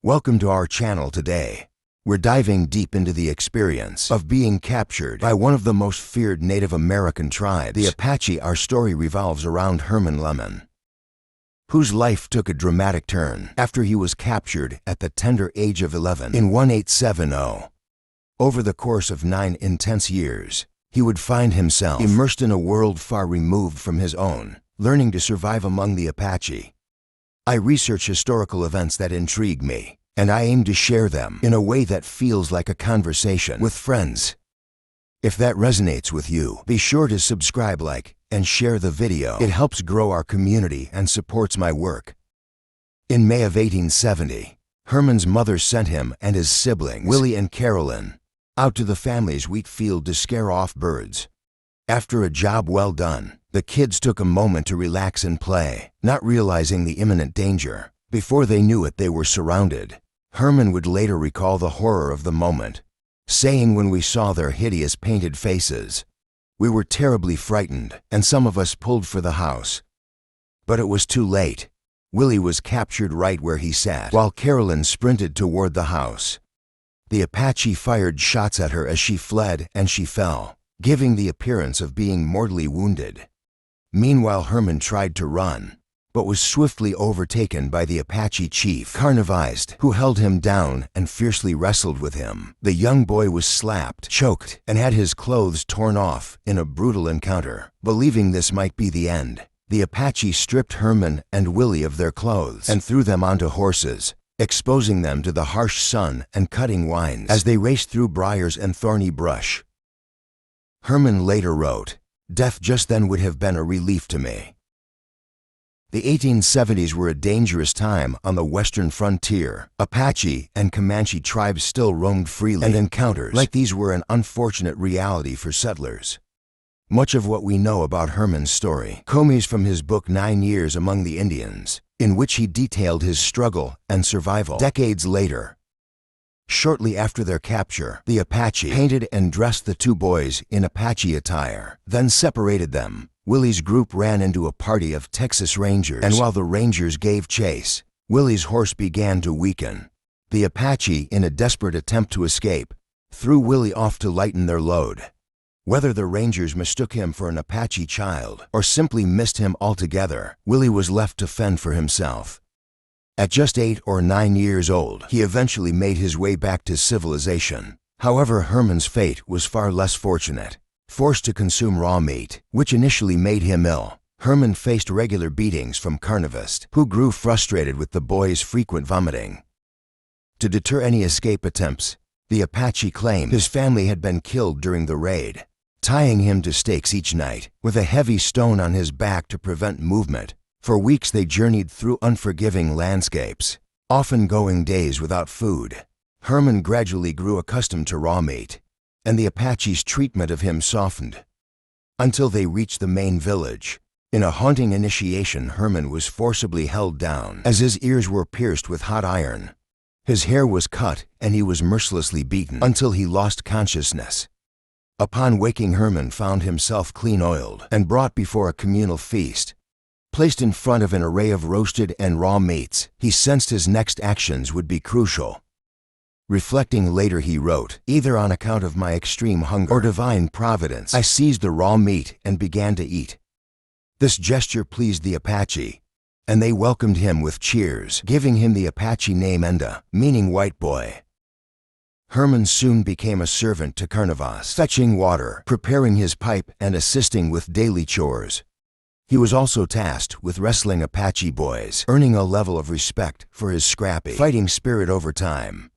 Welcome to our channel today. We're diving deep into the experience of being captured by one of the most feared Native American tribes, the Apache. Our story revolves around Herman Lehman, whose life took a dramatic turn after he was captured at the tender age of 11 in 1870. Over the course of 9 intense years, he would find himself immersed in a world far removed from his own, learning to survive among the Apache. I research historical events that intrigue me, and I aim to share them in a way that feels like a conversation with friends. If that resonates with you, be sure to subscribe, like, and share the video. It helps grow our community and supports my work. In May of 1870, Herman's mother sent him and his siblings, Willie and Carolyn, out to the family's wheat field to scare off birds. After a job well done, the kids took a moment to relax and play, not realizing the imminent danger. Before they knew it, they were surrounded. Herman would later recall the horror of the moment, saying, "When we saw their hideous painted faces, we were terribly frightened, and some of us pulled for the house. But it was too late. Willie was captured right where he sat, while Carolyn sprinted toward the house. The Apache fired shots at her as she fled, and she fell, giving the appearance of being mortally wounded. Meanwhile, Herman tried to run, but was swiftly overtaken by the Apache chief, Comrade, who held him down and fiercely wrestled with him. The young boy was slapped, choked, and had his clothes torn off in a brutal encounter. Believing this might be the end, the Apache stripped Herman and Willie of their clothes and threw them onto horses, exposing them to the harsh sun and cutting winds as they raced through briars and thorny brush. Herman later wrote, "Death just then would have been a relief to me." The 1870s were a dangerous time on the western frontier. Apache and Comanche tribes still roamed freely, and encounters like these were an unfortunate reality for settlers. Much of what we know about Herman's story comes from his book 9 Years Among the Indians, in which he detailed his struggle and survival. Decades later, shortly after their capture, the Apache painted and dressed the two boys in Apache attire, then separated them. Willie's group ran into a party of Texas Rangers, and while the Rangers gave chase, Willie's horse began to weaken. The Apache, in a desperate attempt to escape, threw Willie off to lighten their load. Whether the Rangers mistook him for an Apache child or simply missed him altogether, Willie was left to fend for himself. At just 8 or 9 years old, he eventually made his way back to civilization. However, Herman's fate was far less fortunate. Forced to consume raw meat, which initially made him ill, Herman faced regular beatings from carnivores, who grew frustrated with the boy's frequent vomiting. To deter any escape attempts, the Apache claimed his family had been killed during the raid, tying him to stakes each night, with a heavy stone on his back to prevent movement. For weeks they journeyed through unforgiving landscapes, often going days without food. Herman gradually grew accustomed to raw meat, and the Apache's treatment of him softened, until they reached the main village. In a haunting initiation, Herman was forcibly held down, as his ears were pierced with hot iron. His hair was cut, and he was mercilessly beaten until he lost consciousness. Upon waking, Herman found himself clean-oiled and brought before a communal feast. Placed in front of an array of roasted and raw meats, he sensed his next actions would be crucial. Reflecting later, he wrote, "Either on account of my extreme hunger or divine providence, I seized the raw meat and began to eat." This gesture pleased the Apache, and they welcomed him with cheers, giving him the Apache name Enda, meaning white boy. Herman soon became a servant to Carnivores, fetching water, preparing his pipe, and assisting with daily chores. He was also tasked with wrestling Apache boys, earning a level of respect for his scrappy fighting spirit over time.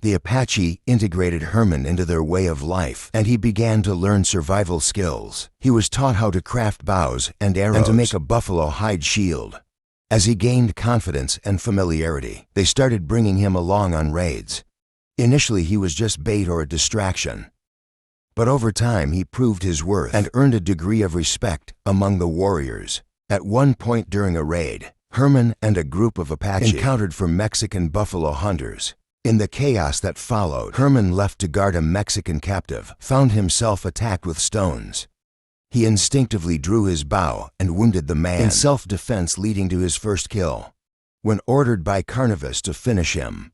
The Apache integrated Herman into their way of life, and he began to learn survival skills. He was taught how to craft bows and arrows and to make a buffalo hide shield. As he gained confidence and familiarity, they started bringing him along on raids. Initially, he was just bait or a distraction. But over time, he proved his worth and earned a degree of respect among the warriors. At one point during a raid, Herman and a group of Apache encountered for Mexican buffalo hunters. In the chaos that followed, Herman, left to guard a Mexican captive, found himself attacked with stones. He instinctively drew his bow and wounded the man in self-defense, leading to his first kill. when ordered by Carnivus to finish him.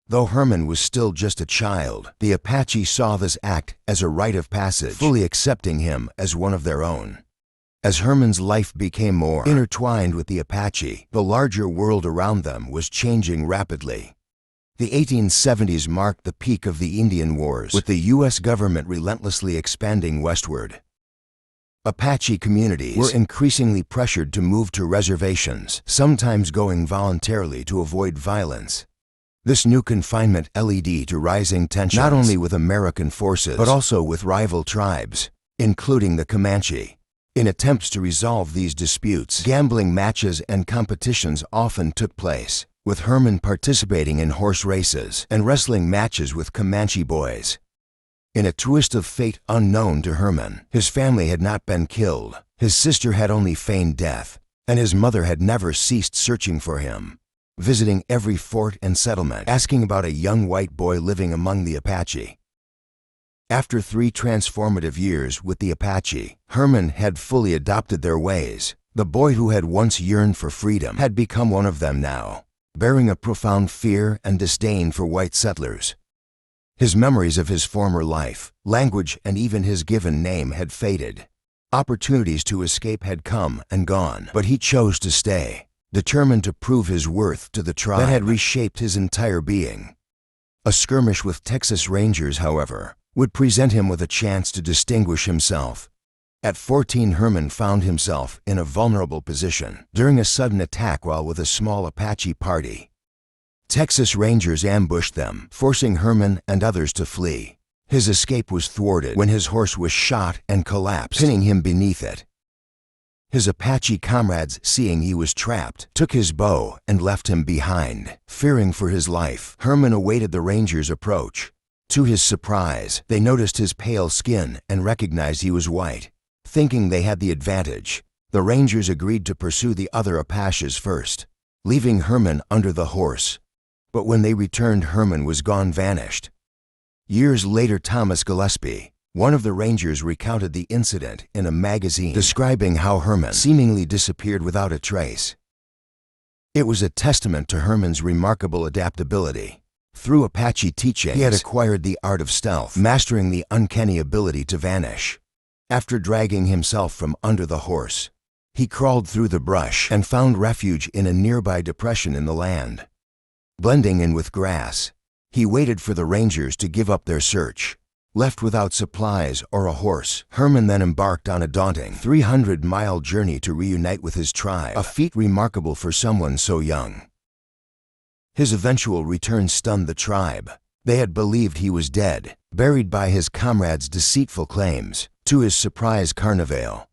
Though Herman was still just a child, the Apache saw this act as a rite of passage, fully accepting him as one of their own. As Herman's life became more intertwined with the Apache, the larger world around them was changing rapidly. The 1870s marked the peak of the Indian Wars, with the U.S. government relentlessly expanding westward. Apache communities were increasingly pressured to move to reservations, sometimes going voluntarily to avoid violence. This new confinement led to rising tensions, not only with American forces, but also with rival tribes, including the Comanche. In attempts to resolve these disputes, gambling matches and competitions often took place, with Herman participating in horse races and wrestling matches with Comanche boys. In a twist of fate unknown to Herman, his family had not been killed, his sister had only feigned death, and his mother had never ceased searching for him, visiting every fort and settlement, asking about a young white boy living among the Apache. After 3 transformative years with the Apache, Herman had fully adopted their ways. The boy who had once yearned for freedom had become one of them now, bearing a profound fear and disdain for white settlers. His memories of his former life, language, and even his given name had faded. Opportunities to escape had come and gone, but he chose to stay, determined to prove his worth to the tribe that had reshaped his entire being. A skirmish with Texas Rangers, however, would present him with a chance to distinguish himself. At 14, Herman found himself in a vulnerable position during a sudden attack while with a small Apache party. Texas Rangers ambushed them, forcing Herman and others to flee. His escape was thwarted when his horse was shot and collapsed, pinning him beneath it. His Apache comrades, seeing he was trapped, took his bow and left him behind. Fearing for his life, Herman awaited the Rangers' approach. To his surprise, they noticed his pale skin and recognized he was white. Thinking they had the advantage, the Rangers agreed to pursue the other Apaches first, leaving Herman under the horse. But when they returned, Herman was gone, vanished. Years later, Thomas Gillespie, one of the Rangers, recounted the incident in a magazine, describing how Herman seemingly disappeared without a trace. It was a testament to Herman's remarkable adaptability. Through Apache teachings, he had acquired the art of stealth, mastering the uncanny ability to vanish. After dragging himself from under the horse, he crawled through the brush and found refuge in a nearby depression in the land. Blending in with grass, he waited for the Rangers to give up their search. Left without supplies or a horse, Herman then embarked on a daunting 300-mile journey to reunite with his tribe, a feat remarkable for someone so young. His eventual return stunned the tribe. They had believed he was dead, buried by his comrades' deceitful claims. To his surprise, Carnivale,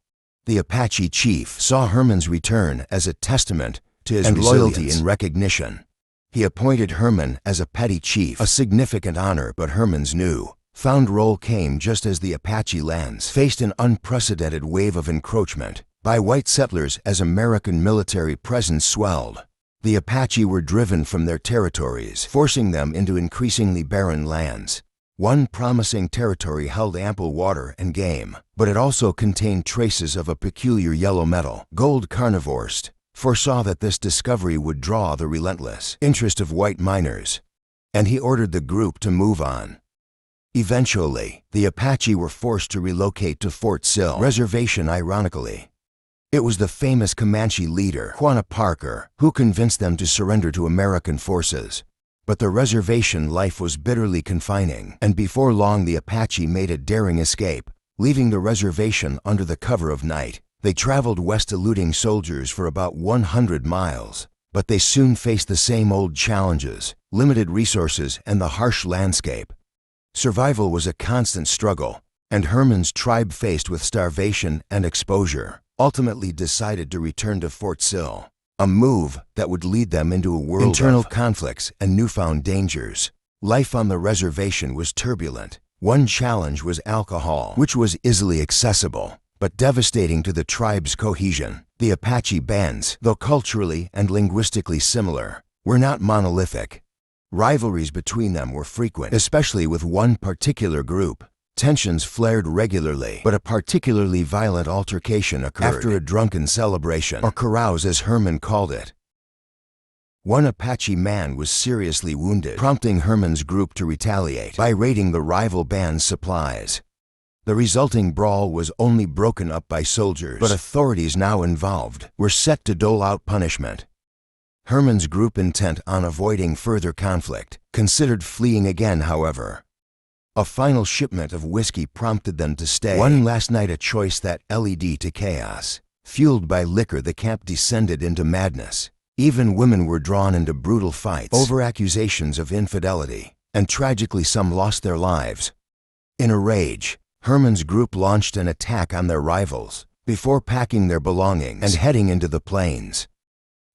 the Apache chief, saw Herman's return as a testament to his loyalty and recognition. He appointed Herman as a petty chief, a significant honor, but Herman's new-found role came just as the Apache lands faced an unprecedented wave of encroachment by white settlers as American military presence swelled. The Apache were driven from their territories, forcing them into increasingly barren lands. One promising territory held ample water and game, but it also contained traces of a peculiar yellow metal. Gold Carnivore foresaw that this discovery would draw the relentless interest of white miners, and he ordered the group to move on. Eventually, the Apache were forced to relocate to Fort Sill Reservation. Ironically, it was the famous Comanche leader, Quanah Parker, who convinced them to surrender to American forces. But the reservation life was bitterly confining, and before long the Apache made a daring escape, leaving the reservation under the cover of night. They traveled west, eluding soldiers for about 100 miles, but they soon faced the same old challenges: limited resources and the harsh landscape. Survival was a constant struggle, and Herman's tribe, faced with starvation and exposure, ultimately decided to return to Fort Sill, a move that would lead them into a world of internal conflicts and newfound dangers. Life on the reservation was turbulent. One challenge was alcohol, which was easily accessible, but devastating to the tribe's cohesion. The Apache bands, though culturally and linguistically similar, were not monolithic. Rivalries between them were frequent, especially with one particular group. Tensions flared regularly, but a particularly violent altercation occurred after a drunken celebration, or carouse as Herman called it. One Apache man was seriously wounded, prompting Herman's group to retaliate by raiding the rival band's supplies. The resulting brawl was only broken up by soldiers, but authorities now involved were set to dole out punishment. Herman's group, intent on avoiding further conflict, considered fleeing again, however. A final shipment of whiskey prompted them to stay one last night, a choice that led to chaos. Fueled by liquor, the camp descended into madness. Even women were drawn into brutal fights over accusations of infidelity, and tragically some lost their lives. In a rage, Herman's group launched an attack on their rivals, before packing their belongings and heading into the plains.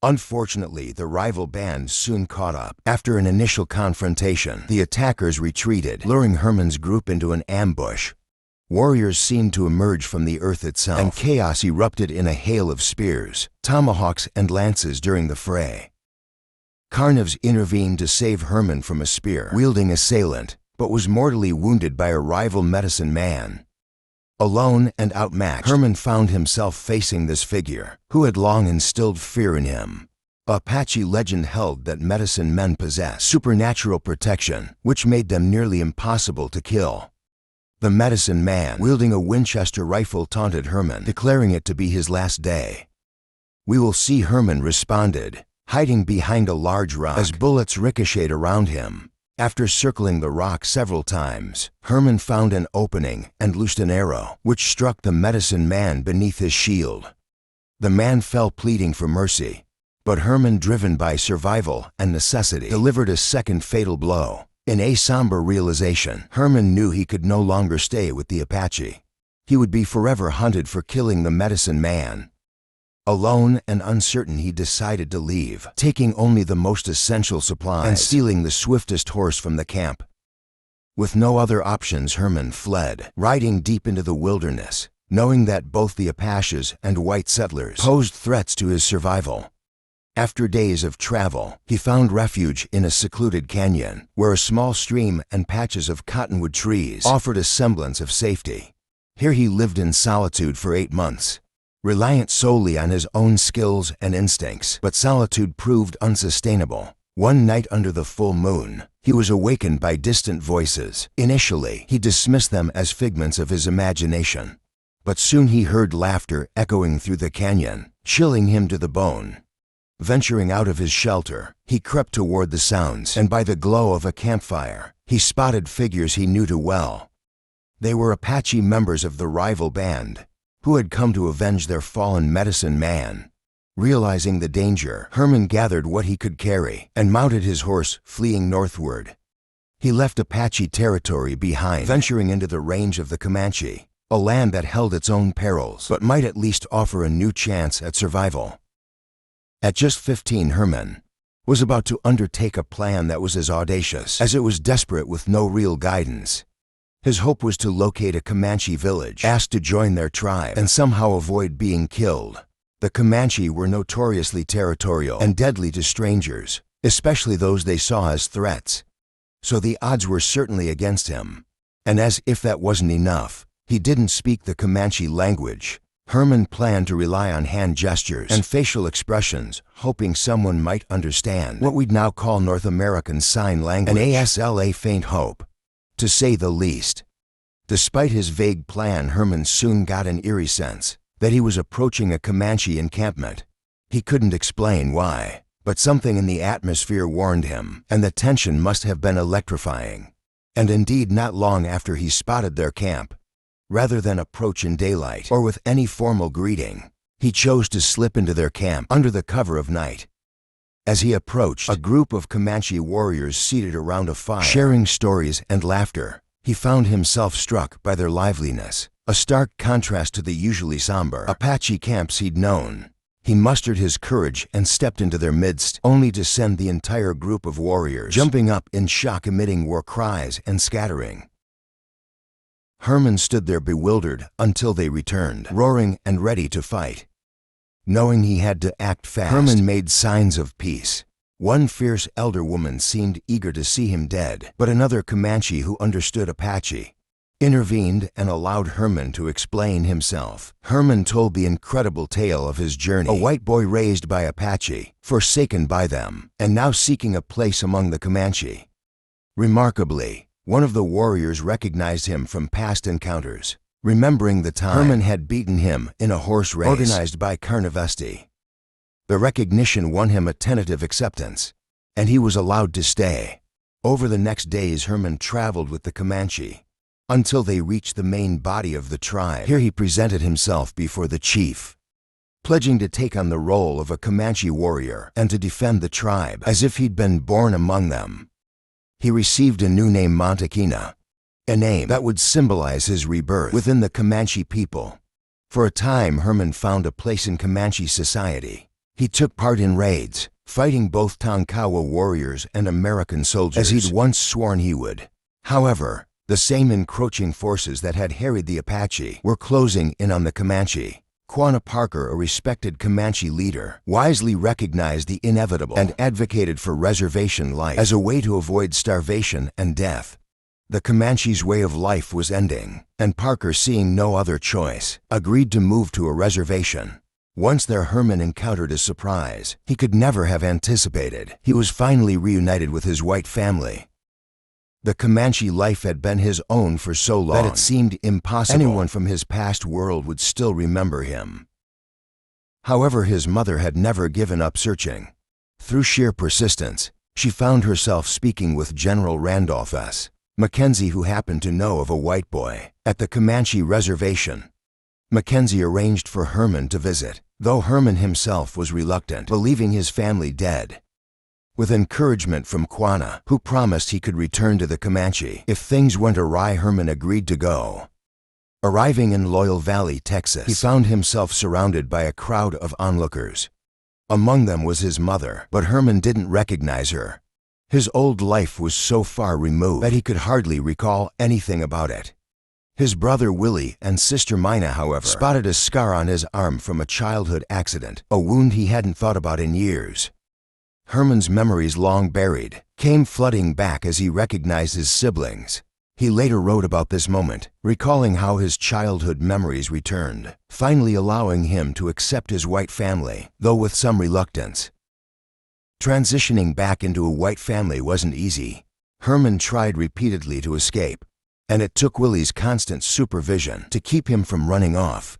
Unfortunately, the rival band soon caught up. After an initial confrontation, the attackers retreated, luring Herman's group into an ambush. Warriors seemed to emerge from the earth itself, and chaos erupted in a hail of spears, tomahawks, and lances during the fray. Carnivs intervened to save Herman from a spear-wielding assailant, but was mortally wounded by a rival medicine man. Alone and outmatched, Herman found himself facing this figure, who had long instilled fear in him. Apache legend held that medicine men possessed supernatural protection, which made them nearly impossible to kill. The medicine man, wielding a Winchester rifle, taunted Herman, declaring it to be his last day. "We will see," Herman responded, hiding behind a large rock as bullets ricocheted around him. After circling the rock several times, Herman found an opening and loosed an arrow, which struck the medicine man beneath his shield. The man fell, pleading for mercy, but Herman, driven by survival and necessity, delivered a second fatal blow. In a somber realization, Herman knew he could no longer stay with the Apache. He would be forever hunted for killing the medicine man. Alone and uncertain, he decided to leave, taking only the most essential supplies and stealing the swiftest horse from the camp. With no other options, Herman fled, riding deep into the wilderness, knowing that both the Apaches and white settlers posed threats to his survival. After days of travel, he found refuge in a secluded canyon, where a small stream and patches of cottonwood trees offered a semblance of safety. Here he lived in solitude for 8 months, reliant solely on his own skills and instincts. But solitude proved unsustainable. One night under the full moon, he was awakened by distant voices. Initially, he dismissed them as figments of his imagination, but soon he heard laughter echoing through the canyon, chilling him to the bone. Venturing out of his shelter, he crept toward the sounds, and by the glow of a campfire, he spotted figures he knew too well. They were Apache members of the rival band, who had come to avenge their fallen medicine man. Realizing the danger, Herman gathered what he could carry and mounted his horse, fleeing northward. He left Apache territory behind, venturing into the range of the Comanche, a land that held its own perils, but might at least offer a new chance at survival. At just 15, Herman was about to undertake a plan that was as audacious as it was desperate, with no real guidance. His hope was to locate a Comanche village, ask to join their tribe, and somehow avoid being killed. The Comanche were notoriously territorial and deadly to strangers, especially those they saw as threats. So the odds were certainly against him. And as if that wasn't enough, he didn't speak the Comanche language. Herman planned to rely on hand gestures and facial expressions, hoping someone might understand what we'd now call North American Sign Language, an ASLA faint hope, to say the least. Despite his vague plan, Herman soon got an eerie sense that he was approaching a Comanche encampment. He couldn't explain why, but something in the atmosphere warned him, and the tension must have been electrifying. And indeed, not long after he spotted their camp, rather than approach in daylight or with any formal greeting, he chose to slip into their camp under the cover of night. As he approached, a group of Comanche warriors seated around a fire, sharing stories and laughter, he found himself struck by their liveliness, a stark contrast to the usually somber Apache camps he'd known. He mustered his courage and stepped into their midst, only to send the entire group of warriors jumping up in shock, emitting war cries and scattering. Herman stood there bewildered until they returned, roaring and ready to fight. Knowing he had to act fast, Herman made signs of peace. One fierce elder woman seemed eager to see him dead, but another Comanche who understood Apache intervened and allowed Herman to explain himself. Herman told the incredible tale of his journey, a white boy raised by Apache, forsaken by them, and now seeking a place among the Comanche. Remarkably, one of the warriors recognized him from past encounters, remembering the time Herman had beaten him in a horse race organized by Carnivesti. The recognition won him a tentative acceptance, and he was allowed to stay. Over the next days, Herman traveled with the Comanche until they reached the main body of the tribe. Here he presented himself before the chief, pledging to take on the role of a Comanche warrior and to defend the tribe as if he'd been born among them. He received a new name, Montekina, a name that would symbolize his rebirth within the Comanche people. For a time, Herman found a place in Comanche society. He took part in raids, fighting both Tonkawa warriors and American soldiers, as he'd once sworn he would. However, the same encroaching forces that had harried the Apache were closing in on the Comanche. Quanah Parker, a respected Comanche leader, wisely recognized the inevitable and advocated for reservation life as a way to avoid starvation and death. The Comanche's way of life was ending, and Parker, seeing no other choice, agreed to move to a reservation. Once there, Herman encountered a surprise he could never have anticipated. He was finally reunited with his white family. The Comanche life had been his own for so long that it seemed impossible anyone from his past world would still remember him. However, his mother had never given up searching. Through sheer persistence, she found herself speaking with General Randolph S. Mackenzie, who happened to know of a white boy at the Comanche reservation. Mackenzie arranged for Herman to visit, though Herman himself was reluctant, believing his family dead. With encouragement from Quanah, who promised he could return to the Comanche if things went awry, Herman agreed to go. Arriving in Loyal Valley, Texas, he found himself surrounded by a crowd of onlookers. Among them was his mother, but Herman didn't recognize her. His old life was so far removed that he could hardly recall anything about it. His brother Willie and sister Mina, however, spotted a scar on his arm from a childhood accident, a wound he hadn't thought about in years. Herman's memories, long buried, came flooding back as he recognized his siblings. He later wrote about this moment, recalling how his childhood memories returned, finally allowing him to accept his white family, though with some reluctance. Transitioning back into a white family wasn't easy. Herman tried repeatedly to escape, and it took Willie's constant supervision to keep him from running off.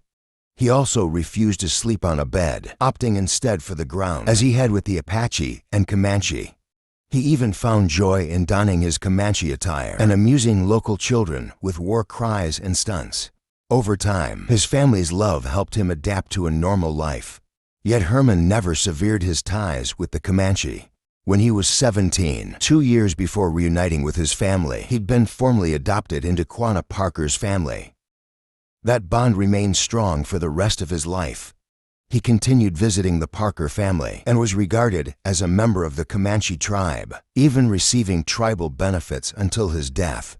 He also refused to sleep on a bed, opting instead for the ground, as he had with the Apache and Comanche. He even found joy in donning his Comanche attire and amusing local children with war cries and stunts. Over time, his family's love helped him adapt to a normal life. Yet Herman never severed his ties with the Comanche. When he was 17, 2 years before reuniting with his family, he'd been formally adopted into Quanah Parker's family. That bond remained strong for the rest of his life. He continued visiting the Parker family and was regarded as a member of the Comanche tribe, even receiving tribal benefits until his death.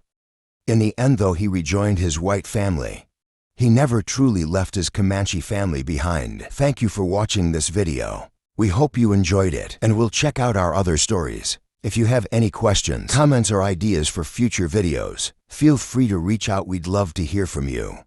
In the end, though he rejoined his white family, he never truly left his Comanche family behind. Thank you for watching this video. We hope you enjoyed it, and we'll check out our other stories. If you have any questions, comments, or ideas for future videos, feel free to reach out. We'd love to hear from you.